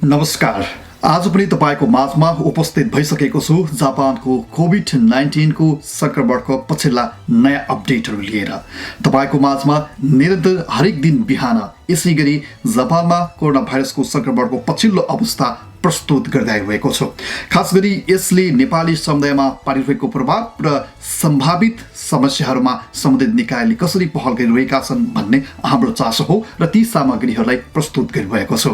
नमस्कार। आज पनि तपाईको माझमा उपस्थित भइसकेको छु जापानको कोभिड-19 को संक्रमणको पछिल्ला नयाँ अपडेटहरू लिएर। तपाईको माझमा निरन्तर हरेक दिन बिहान यसैगरी जापानमा कोरोना भाइरसको संक्रमणको पछिल्लो अवस्था प्रस्तुत गर्दै आइरहेको छु। खास गरी यसले नेपाली समुदायमा पारिरहेको प्रभाव र सम्भावित समस्याहरूमा सम्बन्धित निकायले कसरी पहल गरिरहेका छन् भन्ने हाम्रो चासो हो र ती सामग्रीहरूलाई प्रस्तुत गरिरहेको छु।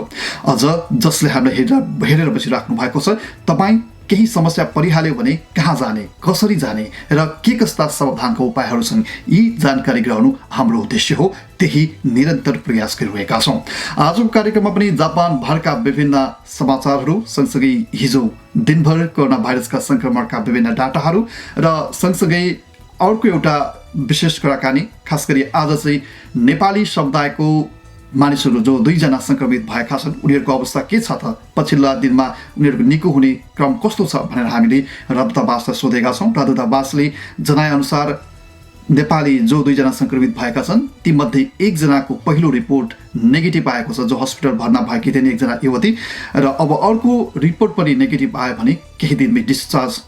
अझ जसले हामीलाई हेरेर बसिराख्नु भएको छ, तपाईँ केही समस्या परिहाल्यो भने कहाँ जाने, कसरी जाने र के कस्ता सावधानका उपायहरू छन्, यी जानकारी गराउनु हाम्रो उद्देश्य हो। त्यही निरन्तर प्रयास गरिरहेका छौँ। आजको कार्यक्रममा पनि जापान भरका विभिन्न समाचारहरू सँगसँगै हिजो दिनभर कोरोना भाइरसका संक्रमणका विभिन्न डाटाहरू र सँगसँगै अर्को एउटा विशेष कुराकानी, खास गरी आज चाहिँ नेपाली समुदायको मानिसहरू जो 2 जना संक्रमित भएका छन् उनीहरूको अवस्था के छ त, पछिल्ला दिनमा उनीहरूको निको हुने क्रम कस्तो छ भनेर हामीले राजदूतावासलाई सोधेका छौँ। राजदूतावासले जनाएअनुसार नेपाली जो 2 जना संक्रमित भएका छन् तीमध्ये 1 जनाको पहिलो रिपोर्ट नेगेटिभ आएको छ, जो हस्पिटल भर्ना भएकी थिइन्, 1 जना युवती, र अब अर्को रिपोर्ट पनि नेगेटिभ आयो भने केही दिनमै डिस्चार्ज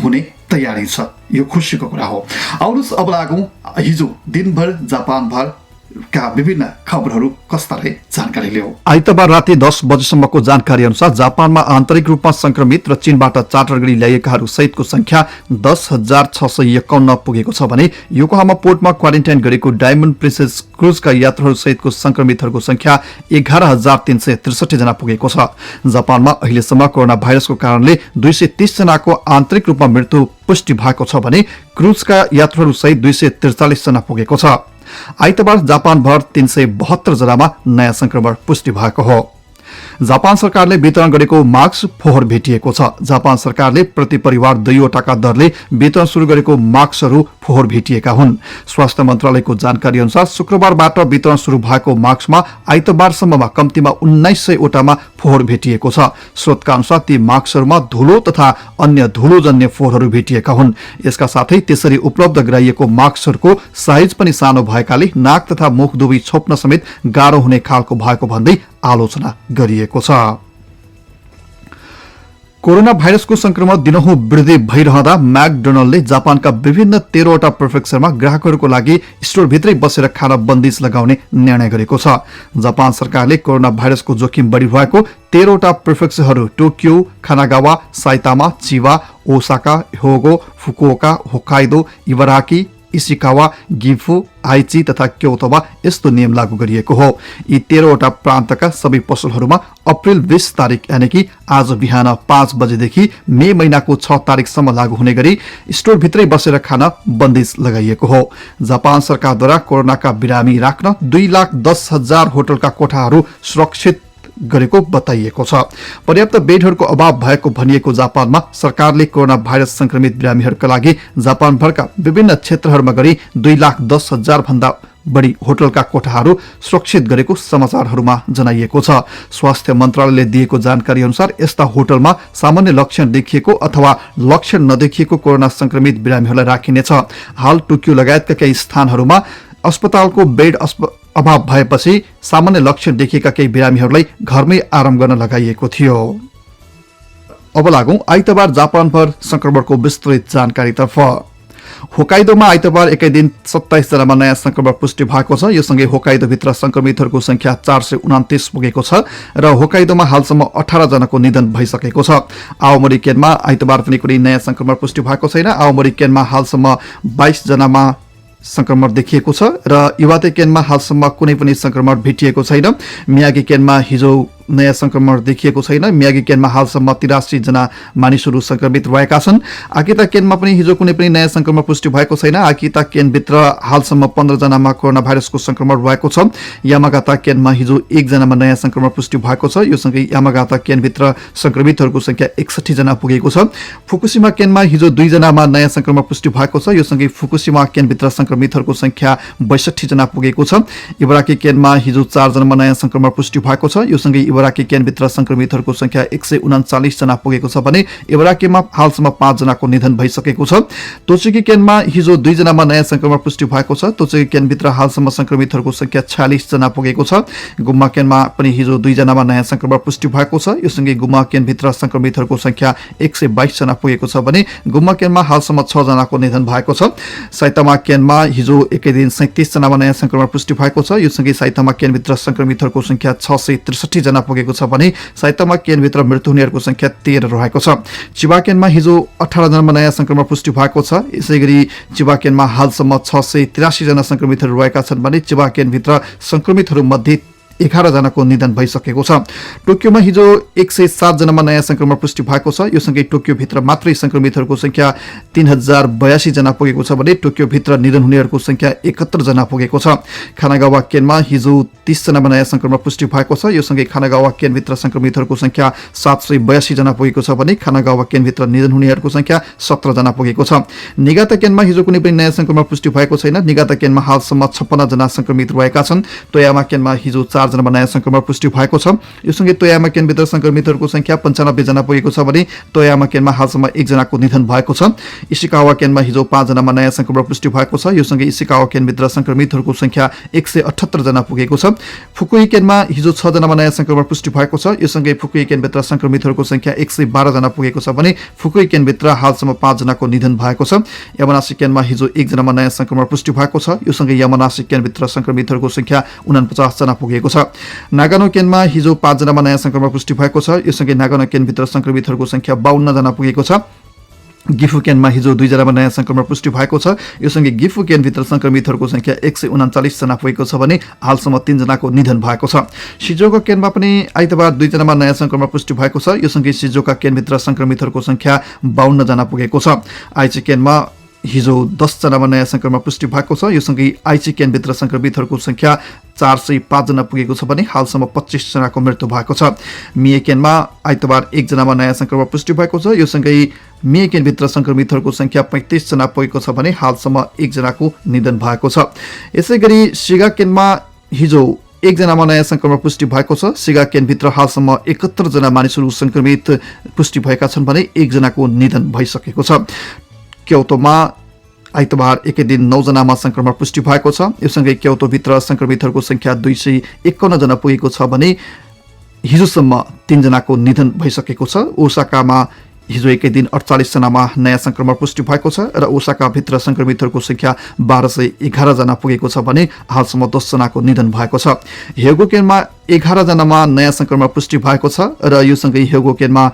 हुने तयारी छ। यो खुसीको कुरा हो। आउनुहोस् अब लागौँ हिजो दिनभर जापानभर का विभिन्न खबरहरू कस्ता रहे जानकारी लिऊ। आइतबार राति 10 बजेसम्मको जानकारी अनुसार जापानमा आन्तरिक रूपमा संक्रमित र चीनबाट चार्टर गरी ल्याइएकाहरू सहितको संख्या 10,651 पुगेको छ भने योकोहामा पोर्टमा क्वारेन्टाइन गरेको डायमन्ड प्रिन्सेस क्रुजका यात्रुहरू सहितको संक्रमितहरूको संख्या 11,363 जना पुगेको छ। जापानमा अहिलेसम्म कोरोना भाइरसको कारणले 230 जनाको आन्तरिक रूपमा मृत्यु पुष्टि भएको छ भने क्रुजका यात्रुहरू सहित 243 जना पुगेको छ। आइतबार जापानभर 372 जनामा नयाँ संक्रमण पुष्टि भएको हो। जापान सरकारले वितरण गरेको मास्क फोहोर भेटिएको छ। जापान सरकारले प्रति परिवार 2 वटाका दरले वितरण सुरु गरेको मास्कहरू फोहोर भेटिएका हुन्। स्वास्थ्य मन्त्रालयको जानकारी अनुसार शुक्रबारबाट वितरण सुरु भएको मास्कमा आइतबारसम्ममा कम्तीमा 1900 वटामा फोहोर भेटिएको छ। स्रोतका अनुसार ती मास्कहरूमा धुलो तथा अन्य धुलोजन्य फोहोरहरू भेटिएका हुन्। यसका साथै त्यसरी उपलब्ध गराइएको मास्कहरूको साइज पनि सानो भएकाले नाक तथा मुख दुवै छोप्न समेत गाह्रो हुने खालको भएको भन्दै आलोचना गरिएको छ। कोरोना भाइरसको संक्रमण दिनहुँ वृद्धि भइरहँदा म्याकडोनल्डले जापानका विभिन्न 13 वटा प्रिफेक्चरमा ग्राहकहरूको लागि स्टोरभित्रै बसेर खान बन्दिस लगाउने निर्णय गरेको छ। जापान सरकारले कोरोना भाइरसको जोखिम बढिरहेको 13 वटा प्रिफेक्चरहरू Tokyo, Kanagawa, Saitama, Chiba, Osaka, Hyogo, Fukuoka, Hokkaido, Ibaraki, Ishikawa, Gifu, Aichi तथा क्योतोमा यस्तो नियम लागू गरिएको हो। यी 13 वटा प्रान्तका सबै पसलहरूमा अप्रिल 20 तारिक यानि कि आज बिहान 5 बजेदेखि मे महिनाको 6 तारिकसम्म लागू हुने गरी स्टोरभित्रै बसेर खान बन्दिस लगाइएको हो। जापान सरकारद्वारा कोरोनाका बिरामी राख्न 2,10,000 होटलका कोठाहरू सुरक्षित गरेको बताइएको छ। पर्याप्त बेडहरूको अभाव भएको भनिएको जापानमा सरकारले कोरोना भाइरस संक्रमित बिरामीहरूका लागि जापानभरका विभिन्न क्षेत्रहरूमा गरी 2,10,000 भन्दा बढी होटलका कोठाहरू सुरक्षित गरेको समाचारहरूमा जनाइएको छ। स्वास्थ्य मन्त्रालयले दिएको जानकारी अनुसार यस्ता होटलमा सामान्य लक्षण देखिएको अथवा लक्षण नदेखिएको कोरोना संक्रमित बिरामीहरूलाई राखिनेछ। हाल टोकियो लगायतका केही स्थानहरूमा अस्पतालको बेड अभाव भएपछि सामान्य लक्षण देखिएका केही बिरामीहरूलाई घरमै आराम गर्न लगाइएको थियो। अब लागौं आइतबार जापानभर संक्रमणको विस्तृत जानकारीतर्फ। होक्काइदोमा आइतबार एकै दिन 27 जनामा नयाँ संक्रमण पुष्टि भएको छ। यो सँगै होक्काइदोभित्र संक्रमितहरूको संख्या 429 पुगेको छ र होक्काइदोमा हालसम्म 18 जनाको निधन भइसकेको छ। आओमोरी केनमा आइतबार पनि कुनै नयाँ संक्रमण पुष्टि भएको छैन। आओमोरी केनमा हालसम्म 22 जनामा संक्रमण देखिएको छ र इवाते केनमा हालसम्म कुनै पनि संक्रमण भेटिएको छैन। मियागी केनमा हिजो नयाँ संक्रमण देखिएको छैन। मियागी केनमा हालसम्म 83 जना मानिसहरू संक्रमित रहेका छन्। आकिता केनमा पनि हिजो कुनै पनि नयाँ संक्रमण पुष्टि भएको छैन। आकिता केनभित्र हालसम्म 15 जनामा कोरोना भाइरसको संक्रमण रहेको छ। यामागाता केनमा हिजो 1 जनामा नयाँ संक्रमण पुष्टि भएको छ। यो सँगै यामागाता केनभित्र संक्रमितहरूको संख्या 61 जना पुगेको छ। फुकुशिमा केनमा हिजो 2 जनामा नयाँ संक्रमण पुष्टि भएको छ। यो सँगै फुकुशिमा केनभित्र संक्रमितहरूको संख्या 62 जना पुगेको छ। इबाराकी केनमा हिजो 4 जनामा नयाँ संक्रमण पुष्टि भएको छ। यो सँगै इबराकी केनभित्र संक्रमितहरूको संख्या 139 जना पुगेको छ भने इबराकीमा हालसम्म 5 जनाको निधन भइसकेको छ। तोचुकी केनमा हिजो 2 जनामा नयाँ संक्रमण पुष्टि भएको छ। तोचुकी केनभित्र हालसम्म संक्रमितहरूको संख्या 46 जना पुगेको छ। गुम्मा केनमा पनि हिजो 2 जनामा नयाँ संक्रमण पुष्टि भएको छ। यो सँगै गुम्मा केनभित्र संक्रमितहरूको संख्या 122 जना पुगेको छ भने गुम्मा केनमा हालसम्म 6 जनाको निधन भएको छ। साइतामा केनमा हिजो एकै दिन 37 जनामा नयाँ संक्रमण पुष्टि भएको छ। यो सँगै साइतामा केनभित्र संक्रमितहरूको संख्या 663 जना पुगेको छ भने साइतामा केनभित्र मृत्यु हुनेहरूको संख्या 13 रहेको छ। चिबा केनमा हिजो 18 जनामा नयाँ संक्रमण पुष्टि भएको छ। यसैगरी चिबा केनमा हालसम्म 683 जना संक्रमितहरू रहेका छन् भने चिबा केनभित्र संक्रमितहरू मध्ये 11 जनाको निधन भइसकेको छ। टोकियोमा हिजो 107 जनामा नयाँ संक्रमण पुष्टि भएको छ। यो सँगै टोकियोभित्र मात्रै संक्रमितहरूको संख्या 3082 जना पुगेको छ भने टोकियोभित्र निधन हुनेहरूको संख्या 71 जना पुगेको छ। खानागावा केनमा हिजो 30 जनामा नयाँ संक्रमण पुष्टि भएको छ। यो सँगै खानागावा केनभित्र संक्रमितहरूको संख्या 782 जना पुगेको छ भने खानागावा केनभित्र निधन हुनेहरूको संख्या 17 जना पुगेको छ। निगाता केनमा हिजो कुनै पनि नयाँ संक्रमण पुष्टि भएको छैन। निगाता केनमा हालसम्म 56 जना संक्रमित रहेका छन्। तोयामा केनमा हिजो 4 जनामा नयाँ संक्रमण पुष्टि भएको छ। यो सँगै तोयामा केनभित्र संक्रमितहरूको संख्या 95 जना पुगेको छ भने तोयामा केनमा हालसम्म 1 जनाको निधन भएको छ। इसिकावा केनमा हिजो 5 जनामा नयाँ संक्रमण पुष्टि भएको छ। यो सँगै इसिकावा केनभित्र संक्रमितहरूको संख्या 178 जना पुगेको छ। फुकुई केनमा हिजो 6 जनामा नयाँ संक्रमण पुष्टि भएको छ। यो सँगै फुकुई केनभित्र संक्रमितहरूको संख्या 112 जना पुगेको छ भने फुकुई केनभित्र हालसम्म 5 जनाको निधन भएको छ। यामानासी केनमा हिजो 1 जनामा नयाँ संक्रमण पुष्टि भएको छ। यो सँगै यामानासी केनभित्र संक्रमितहरूको संख्या 49 जना पुगेको छ। नागानो केनमा हिजो 5 जनामा नयाँ संक्रमण पुष्टि भएको छ। यो सँगै नागानो केनभित्र संक्रमितहरूको संख्या 52 जना पुगेको छ। गिफु केनमा हिजो 2 जनामा नयाँ संक्रमण पुष्टि भएको छ। यो सँगै गिफु केनभित्र संक्रमितहरूको संख्या 139 जना पुगेको छ भने हालसम्म 3 जनाको निधन भएको छ। शिजोका केनमा पनि आइतबार 2 जनामा नयाँ संक्रमण पुष्टि भएको छ। यो सँगै शिजोका केनभित्र संक्रमितहरूको संख्या 52 जना पुगेको छ। आइची केनमा हिजो 10 जनामा नयाँ संक्रमण पुष्टि भएको छ। यो सँगै आइची केनभित्र संक्रमितहरूको संख्या 405 जना पुगेको छ भने हालसम्म 25 जनाको मृत्यु भएको छ। मिए केनमा आइतबार 1 जनामा नयाँ संक्रमण पुष्टि भएको छ। यो सँगै मिए केनभित्र संक्रमितहरूको संख्या 35 जना पुगेको छ भने हालसम्म 1 जनाको निधन भएको छ। यसैगरी सिगा केनमा हिजो 1 जनामा नयाँ संक्रमण पुष्टि भएको छ। सिगा केनभित्र हालसम्म 71 जना मानिसहरू संक्रमित पुष्टि भएका छन् भने 1 जनाको निधन भइसकेको छ। क्योटोमा आइतबार एकै दिन 9 जनामा संक्रमण पुष्टि भएको छ। यो सँगै क्योटोभित्र संक्रमितहरूको संख्या 251 जना पुगेको छ भने हिजोसम्म 3 जनाको निधन भइसकेको छ। ओसाकामा हिजो एकै दिन 48 जनामा नयाँ संक्रमण पुष्टि भएको छ र ओसाकाभित्र संक्रमितहरूको संख्या 1211 जना पुगेको छ भने हालसम्म 10 जनाको निधन भएको छ। हेगो केनमा 11 जनामा नयाँ संक्रमण पुष्टि भएको छ र यो सँगै हेगो केनमा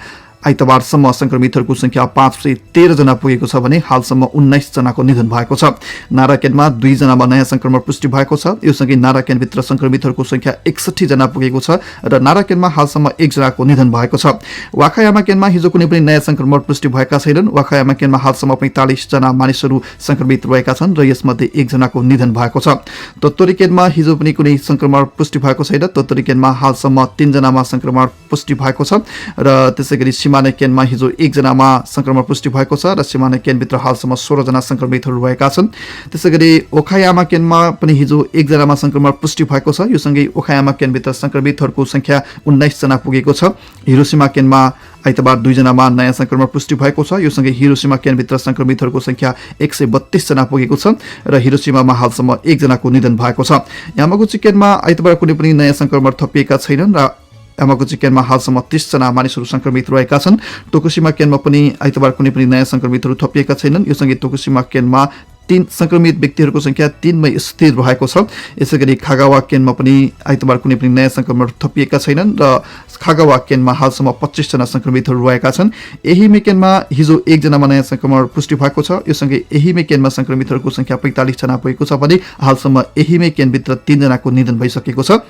आइतबारसम्म संक्रमितहरूको संख्या 513 जना पुगेको छ भने हालसम्म 19 जनाको निधन भएको छ। नाराकेनमा 2 जनामा नयाँ संक्रमण पुष्टि भएको छ। यो सँगै नाराकेनभित्र संक्रमितहरूको संख्या 61 जना पुगेको छ र नाराकेनमा हालसम्म 1 जनाको निधन भएको छ। वाखायामा केनमा हिजो कुनै पनि नयाँ संक्रमण पुष्टि भएका छैनन्। वाखायामा केनमा हालसम्म 45 जना मानिसहरू संक्रमित रहेका छन् र यसमध्ये 1 जनाको निधन भएको छ। तत्तोरी केनमा हिजो पनि कुनै संक्रमण पुष्टि भएको छैन। तत्तोरी केनमा हालसम्म 3 जनामा संक्रमण पुष्टि भएको छ र त्यसैगरी सिमाने केनमा हिजो 1 जनामा संक्रमण पुष्टि भएको छ र सिमाने केनभित्र हालसम्म 16 जना संक्रमितहरू रहेका छन्। त्यसैगरी ओखायामा केनमा पनि हिजो 1 जनामा संक्रमण पुष्टि भएको छ। यो सँगै ओखायामा केनभित्र संक्रमितहरूको संख्या 19 जना पुगेको छ। हिरोसिमा केनमा आइतबार 2 जनामा नयाँ संक्रमण पुष्टि भएको छ। यो सँगै हिरोसिमा केनभित्र संक्रमितहरूको संख्या 132 जना पुगेको छ र हिरोसिमामा हालसम्म 1 जनाको निधन भएको छ। यामागुची केनमा आइतबार कुनै पनि नयाँ संक्रमण थपिएका छैनन् र यामागुची केनमा हालसम्म 30 जना मानिसहरू संक्रमित रहेका छन्। टोकुशिमा केनमा पनि आइतबार कुनै पनि नयाँ संक्रमितहरू थपिएका छैनन्। यो सँगै टोकुशिमा केनमा 3 संक्रमित व्यक्तिहरूको संख्या 3 मै स्थिर रहेको छ। यसैगरी खागावा केनमा पनि आइतबार कुनै पनि नयाँ संक्रमण थपिएका छैनन् र खागावा केनमा हालसम्म 25 जना संक्रमितहरू रहेका छन्। एहिमे केनमा हिजो 1 जनामा नयाँ संक्रमण पुष्टि भएको छ। यो सँगै एहिमे केनमा संक्रमितहरूको संख्या 45 जना पुगेको छ भने हालसम्म एहिमे केनभित्र 3 जनाको निधन भइसकेको छ।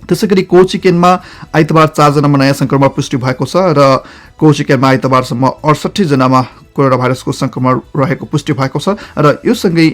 त्यसैगरी कोची केनमा आइतबार 4 जनामा नयाँ संक्रमण पुष्टि भएको छ र कोची केनमा आइतबारसम्म 68 जनामा कोरोना भाइरसको संक्रमण रहेको पुष्टि भएको छ र यो सँगै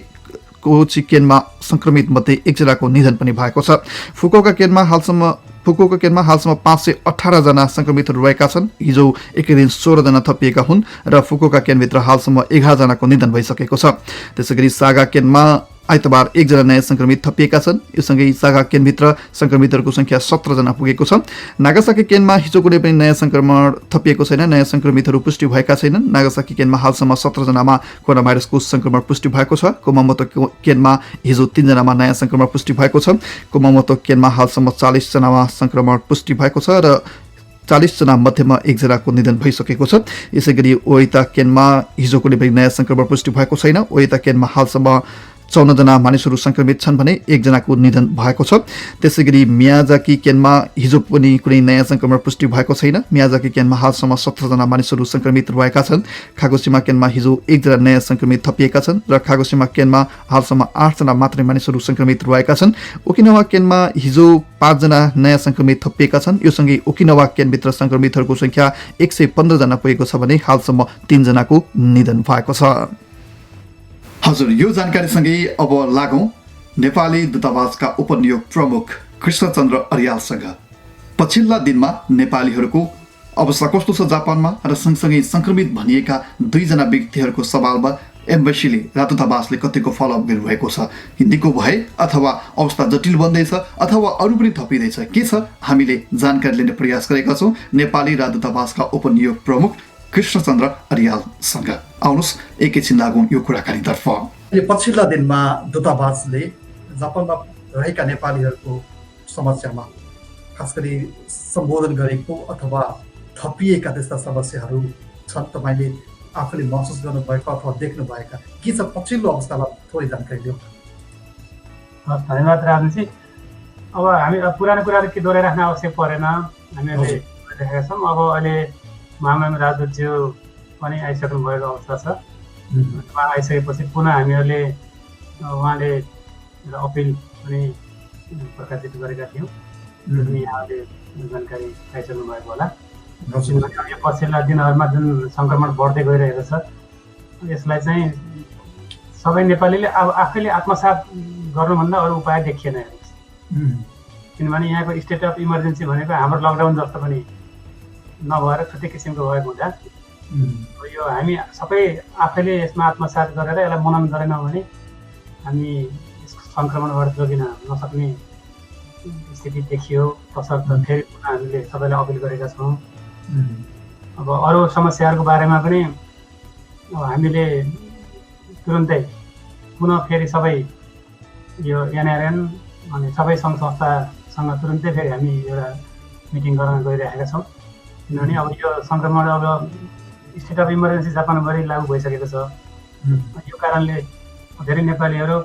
कोची केनमा संक्रमित मध्ये 1 जनाको निधन पनि भएको छ। फुकुओका केनमा हालसम्म 518 जना संक्रमितहरू रहेका छन्। हिजो एकै दिन 16 जना थपिएका हुन् र फुकुओका केनभित्र हालसम्म 11 जनाको निधन भइसकेको छ। त्यसैगरी सागा केनमा आइतबार 1 जना नयाँ संक्रमित थपिएका छन्। यो सँगै सागा केनभित्र संक्रमितहरूको संख्या 17 जना पुगेको छ। नागासाकी केनमा हिजो कुनै पनि नयाँ संक्रमण थपिएको छैन। नयाँ संक्रमितहरू पुष्टि भएका छैनन्। नागासाकी केनमा हालसम्म 17 जनामा कोरोना भाइरसको संक्रमण पुष्टि भएको छ। कुमामोतो केनमा हिजो 3 जनामा नयाँ संक्रमण पुष्टि भएको छ। कुमामोतो केनमा हालसम्म 40 जनामा संक्रमण पुष्टि भएको छ र 40 जना मध्येमा 1 जनाको निधन भइसकेको छ। यसैगरी ओइता केनमा हिजो कुनै पनि नयाँ संक्रमण पुष्टि भएको छैन। ओइता केनमा हालसम्म 54 जना मानिसहरू संक्रमित छन् भने 1 जनाको निधन भएको छ। त्यसैगरी मियाजाकी केनमा हिजो पनि कुनै नयाँ संक्रमण पुष्टि भएको छैन। मियाजाकी केनमा हालसम्म 17 जना मानिसहरू संक्रमित भएका छन्। खागोसीमा केनमा हिजो 1 जना नयाँ संक्रमित थपिएका छन् र खागोसीमा केनमा हालसम्म 8 जना मात्रै मानिसहरू संक्रमित रहेका छन्। ओकिनावा केनमा हिजो 5 जना नयाँ संक्रमित थपिएका छन्। यो सँगै ओकिनावा केनभित्र संक्रमितहरूको संख्या 115 जना पुगेको छ भने हालसम्म 3 जनाको निधन भएको छ। हजुर, यो जानकारीसँगै अब लागौँ नेपाली दूतावासका उपनियोग प्रमुख कृष्णचन्द्र अर्यालसँग। पछिल्ला दिनमा नेपालीहरूको अवस्था कस्तो छ जापानमा र सँगसँगै संक्रमित भनिएका 2 जना व्यक्तिहरूको सवालमा एम्बेसीले राजदूतावासले कतिको फलोअप गरिरहेको छ? निको भए अथवा अवस्था जटिल बन्दैछ अथवा अरू पनि थपिँदैछ, के छ? हामीले जानकारी लिने प्रयास गरेका छौँ नेपाली राजदूतावासका उपनियोग प्रमुख कृष्णचन्द्र अर्यालसँग। आउनुहोस् एकैछिन लागौँ यो कुराकानीतर्फ। पछिल्ला दिनमा दूतावासले जापानमा रहेका नेपालीहरूको समस्यामा खास गरी सम्बोधन गरेको अथवा थपिएका त्यस्ता समस्याहरू छन्, तपाईँले आफूले महसुस गर्नुभएको अथवा देख्नुभएका के छ पछिल्लो अवस्थालाई थोरै जानकारी दिउँ। धन्यवाद राजनजी। अब हामी पुरानो कुराहरू के दोहोऱ्याइराख्न आवश्यक परेन, हामीहरूले देखेका छौँ। अब अहिले महामहिम राजदूतज्यू पनि आइसक्नु भएको अवस्था छ। उहाँ आइसकेपछि पुनः हामीहरूले उहाँले अपिल पनि प्रकाशित गरेका थियौँ। यहाँले जानकारी पाइसक्नु भएको होला। यो पछिल्ला दिनहरूमा जुन सङ्क्रमण बढ्दै गइरहेको छ, यसलाई चाहिँ सबै नेपालीले अब आफैले आत्मसात गर्नुभन्दा अरू उपाय देखिएन। किनभने यहाँको स्टेट अफ इमर्जेन्सी भनेको हाम्रो लकडाउन जस्तो पनि नभएर छुट्टै किसिमको भएको हुँदा यो हामी सबै आफैले यसमा आत्मसात गरेर यसलाई मनन गरेनौँ भने हामी सङ्क्रमणबाट जोगिन नसक्ने स्थिति देखियो। तसर्थ फेरि पुनः हामीले सबैलाई अपिल गरेका छौँ। अब अरू समस्याहरूको बारेमा पनि हामीले तुरुन्तै पुनः फेरि सबै यो एनआरएन अनि सबै सङ्घ संस्थासँग तुरुन्तै फेरि हामी एउटा मिटिङ गर्न गइरहेका छौँ। किनभने अब यो सङ्क्रमण अब स्टेट अफ इमर्जेन्सी जापानभरि लागू भइसकेको छ। यो कारणले धेरै नेपालीहरू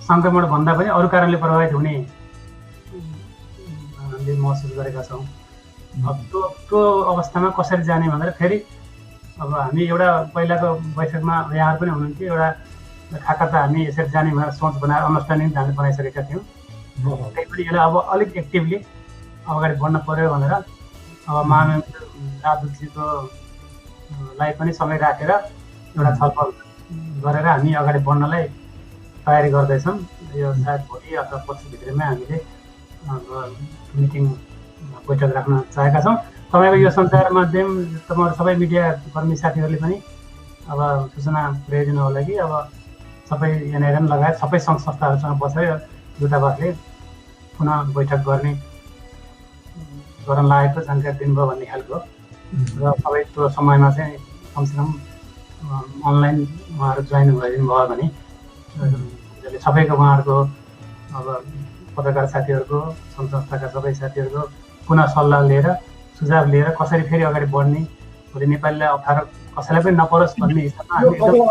सङ्क्रमण भन्दा पनि अरू कारणले प्रभावित हुने हामीले महसुस गरेका छौँ। अब त्यो अवस्थामा कसरी जाने भनेर फेरि अब हामी एउटा पहिलाको बैठकमा यहाँहरू पनि हुनुहुन्थ्यो, एउटा खाका त हामी यसरी जाने भनेर सोच बनाएर अन्डरस्ट्यान्डिङ हामीले बनाइसकेका थियौँ। त्यही पनि यसलाई अब अलिक एक्टिभली अगाडि बढ्न पर्यो भनेर अब महामहिम राजदूतजीको लाई पनि समय राखेर एउटा छलफल गरेर हामी अगाडि बढ्नलाई तयारी गर्दैछौँ। यो सायद भोलि अथवा पछिभित्रमा हामीले मिटिङ बैठक राख्न चाहेका छौँ। तपाईँको यो सञ्चार माध्यम तपाईँहरू सबै मिडिया कर्मी साथीहरूले पनि अब सूचना पुर्याइदिनु होला कि अब सबै एनआरएन लगायत सबै सङ्घ संस्थाहरूसँग बसेर दूतावासले पुनः बैठक गर्न लागेको जानकारी दिनुभयो भन्ने खालको र सबै त्यो समयमा चाहिँ कमसेकम अनलाइन उहाँहरू जोइन भइदिनु भयो भने सबैको उहाँहरूको अब पत्रकार साथीहरूको सङ्घ संस्थाका सबै साथीहरूको पुनः सल्लाह लिएर सुझाव लिएर कसरी फेरि अगाडि बढ्ने, भोलि नेपालीलाई अप्ठ्यारो कसैलाई पनि नपरोस् भन्ने हिसाबमा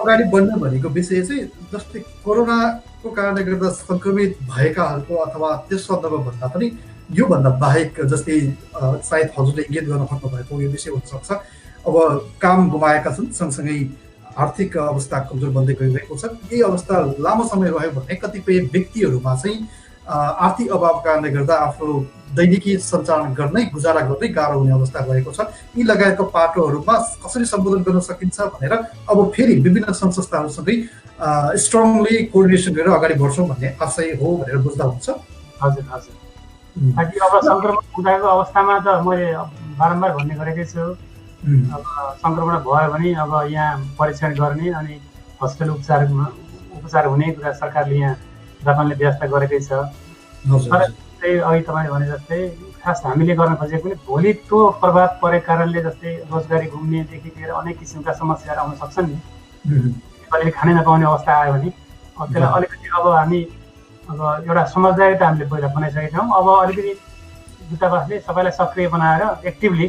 अगाडि बढ्ने भनेको विषय चाहिँ जस्तै कोरोनाको कारणले गर्दा सङ्क्रमित भएकाहरूको अथवा त्यस सन्दर्भमा भन्दा पनि योभन्दा बाहेक जस्तै सायद हजुरले इङ्गित गर्न खोज्नु भएको यो विषय हुनसक्छ। अब काम गुमाएका छन्, सँगसँगै आर्थिक अवस्था कमजोर बन्दै गइरहेको छ। यही अवस्था लामो समय रह्यो भने कतिपय व्यक्तिहरूमा चाहिँ आर्थिक अभावको कारणले गर्दा आफ्नो दैनिकी सञ्चालन गर्नै गुजारा गर्नै गाह्रो हुने अवस्था रहेको छ। यी लगायतको पाटोहरूमा कसरी सम्बोधन गर्न सकिन्छ भनेर अब फेरि विभिन्न सङ्घ संस्थाहरूसँगै स्ट्रङली कोअर्डिनेसन गरेर अगाडि बढ्छौँ भन्ने आशय हो भनेर बुझ्दा हुन्छ। हजुर हजुर। ताकि अब सङ्क्रमण हुँदाको अवस्थामा त मैले बारम्बार भन्ने गरेकै छु, अब सङ्क्रमण भयो भने अब यहाँ परीक्षण गर्ने अनि हस्पिटल उपचार हुने कुरा सरकारले यहाँ जापानले व्यवस्था गरेकै छ। हजुर तर चाहिँ अघि तपाईँले भने जस्तै खास हामीले गर्न खोजेको पनि भोलि त्यो प्रभाव परेको कारणले जस्तै रोजगारी घुम्नेदेखि लिएर अनेक किसिमका समस्याहरू आउन सक्छन् नि। नेपालीले खानै नपाउने अवस्था आयो भने त्यसलाई अलिकति अब हामी अब एउटा समझदारी त हामीले पहिला बनाइसकेका छौँ। अब अलिकति दूतावासले सबैलाई सक्रिय बनाएर एक्टिभली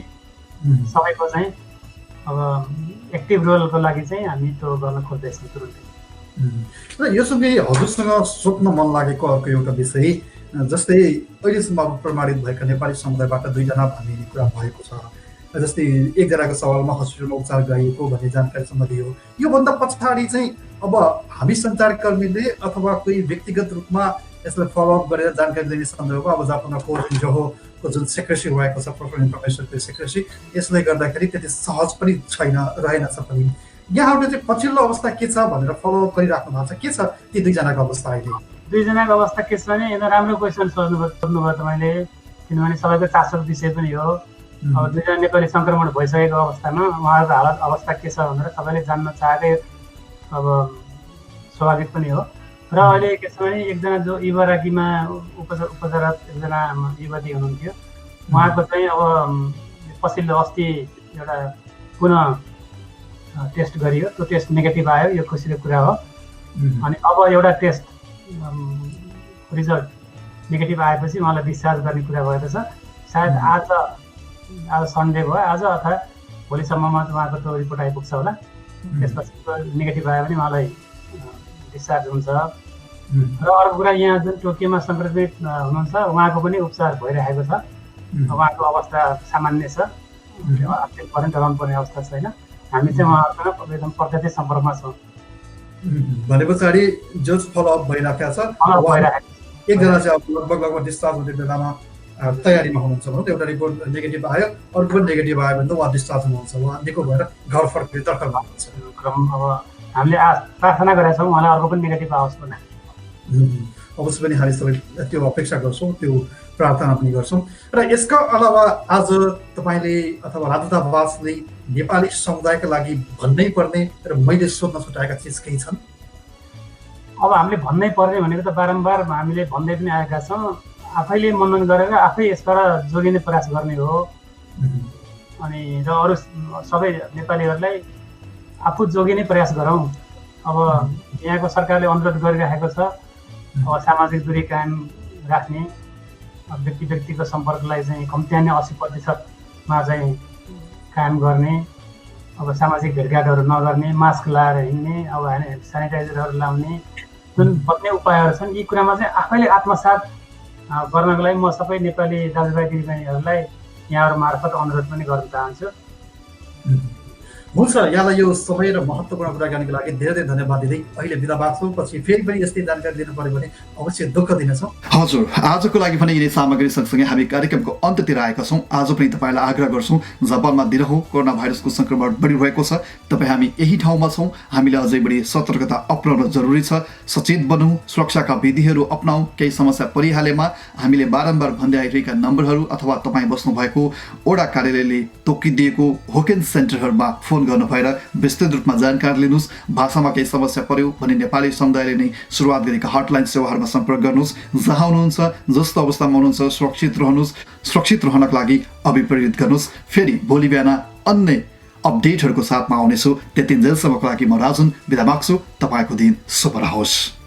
सबैको चाहिँ अब एक्टिभ रोलको लागि चाहिँ हामी त्यो गर्न खोज्दैछौँ तुरुन्तै। र योसँगै हजुरसँग सोध्न मन लागेको अर्को एउटा विषय जस्तै अहिलेसम्म अब प्रमाणित भएका नेपाली समुदायबाट 2 जना भन्ने कुरा भएको छ। जस्तै एकजनाको सवालमा हस्पिटलमा उपचार गरिएको भन्ने जानकारीसम्म दियो। योभन्दा पछाडि चाहिँ अब हामी सञ्चारकर्मीले अथवा कोही व्यक्तिगत रूपमा यसलाई फलोअप गरेर जानकारी दिने सन्दर्भमा अब जापानमा कोभिड जोहोको जुन सेक्रेसी भएको छ, पर्सनल इन्फर्मेसनको सेक्रेसी, यसले गर्दाखेरि त्यति सहज पनि छैन रहेनछ पनि। यहाँहरूले चाहिँ पछिल्लो अवस्था के छ भनेर फलोअप गरिराख्नु भएको छ, के छ ती 2 जनाको अवस्था अहिले? 2 जनाको अवस्था के छ भने एकदम राम्रो क्वेसन सोध्नुभयो तपाईँले, किनभने सबैको चासोको विषय पनि हो। अब 2 जना नेपाली सङ्क्रमण भइसकेको अवस्थामा उहाँहरूको हालत अवस्था के छ भनेर सबैले जान्न चाहेकै अब स्वाभाविक पनि हो। र अहिले के छ भने एकजना जो इबाराकीमा उपचाररत एकजना युवती हुनुहुन्थ्यो, उहाँको चाहिँ अब पछिल्लो अस्ति एउटा पुनः टेस्ट गरियो, त्यो टेस्ट नेगेटिभ आयो, यो खुसीको कुरा हो। अनि अब एउटा टेस्ट रिजल्ट नेगेटिभ आएपछि उहाँलाई डिस्चार्ज गर्ने कुरा भएको छ। सायद आज सन्डे भयो, आज अथवा भोलिसम्ममा उहाँको त्यो रिपोर्ट आइपुग्छ होला। त्यसपछि नेगेटिभ आयो भने उहाँलाई डिस्चार्ज हुन्छ। र अर्को कुरा, यहाँ जुन टोकियोमा सङ्क्रमित हुनुहुन्छ उहाँको पनि उपचार भइरहेको छ। उहाँको अवस्था सामान्य छ, पर्ने डराउनु पर्ने अवस्था छैन। हामी चाहिँ उहाँहरूसँग एकदम प्रत्यक्ष सम्पर्कमा छौँ। भने पछाडि जो फलोअप भइरहेको छ, एकजना चाहिँ अब लगभग डिस्चार्ज हुने बेलामा तयारीमा हुनुहुन्छ भनौँ। एउटा रिपोर्ट नेगेटिभ आयो, अर्को पनि नेगेटिभ आयो भने त उहाँ डिस्चार्ज हुनुहुन्छ, उहाँ निको भएर घर फर्किने तर्खर हुनुहुन्छ। क्रम अब हामीले प्रार्थना गरेका छौँ उहाँलाई अर्को पनि नेगेटिभ आओस् भनेर। अवश्य पनि हामी सबै त्यो अपेक्षा गर्छौँ, त्यो प्रार्थना पनि गर्छौँ। र यसका अलावा आज तपाईँले अथवा राजदूतावासले नेपाली समुदायका लागि भन्नै पर्ने र मैले सोध्न छुटाएका चिज केही छन्? अब हामीले भन्नै पर्ने भनेको त बारम्बार हामीले भन्दै पनि आएका छौँ। आफैले मनन गरेर आफै यसबाट जोगिने प्रयास गर्ने हो। अनि र अरू सबै नेपालीहरूलाई आफू जोगिने प्रयास गरौँ। अब यहाँको सरकारले अनुरोध गरिरहेको छ अब सामाजिक दूरी कायम राख्ने, व्यक्ति व्यक्तिको सम्पर्कलाई चाहिँ कम्तीमा नै 80% चाहिँ कायम गर्ने, अब सामाजिक भेटघाटहरू नगर्ने, मास्क लगाएर हिँड्ने, अब सेनिटाइजरहरू लाउने, जुन बच्ने उपायहरू छन् यी कुरामा चाहिँ आफैले आत्मसात गर्नको लागि म सबै नेपाली दाजुभाइ दिदीबहिनीहरूलाई यहाँहरू मार्फत अनुरोध पनि गर्न चाहन्छु। हुन्छ, यहाँलाई यो समय र महत्त्वपूर्ण कुराकानीको लागि धेरै धेरै धन्यवाद दिँदै अहिले बिदा माग्छौँ। पछि फेरि पनि यस्तै जानकारी दिनु पर्यो भने अवश्य दुःख दिनेछौँ। हजुर, आजको लागि पनि यिनै सामग्री सँगसँगै हामी कार्यक्रमको अन्त्यतिर आएका छौँ। आज पनि तपाईँलाई आग्रह गर्छौँ, जापानमा दिनहुँ कोरोना भाइरसको सङ्क्रमण बढिरहेको छ। तपाईँ हामी यही ठाउँमा छौँ, हामीले अझै बढी सतर्कता अपनाउन जरुरी छ। सचेत बनौँ, सुरक्षाका विधिहरू अपनाउँ। केही समस्या परिहालेमा हामीले बारम्बार भन्दै आइरहेका नम्बरहरू अथवा तपाईँ बस्नुभएको ओडा कार्यालयले तोकिदिएको होकेन सेन्टरहरूमा फोन गर्नु भएर विस्तृत रूपमा जानकारी लिनुहोस्। भाषामा केही समस्या पर्यो भने नेपाली समुदायले नै सुरुवात गरेका हटलाइन सेवाहरूमा सम्पर्क गर्नुहोस्। जहाँ हुनुहुन्छ, जस्तो अवस्थामा हुनुहुन्छ, सुरक्षित रहनुहोस्। सुरक्षित रहनको लागि अभिप्रेरित गर्नुहोस्। फेरि भोलि बिहान अन्य अपडेटहरूको साथमा आउनेछु। त्यतिन्जेलसम्मको लागि म राजुन बिदा माग्छु। तपाईँको दिन शुभ रहोस्।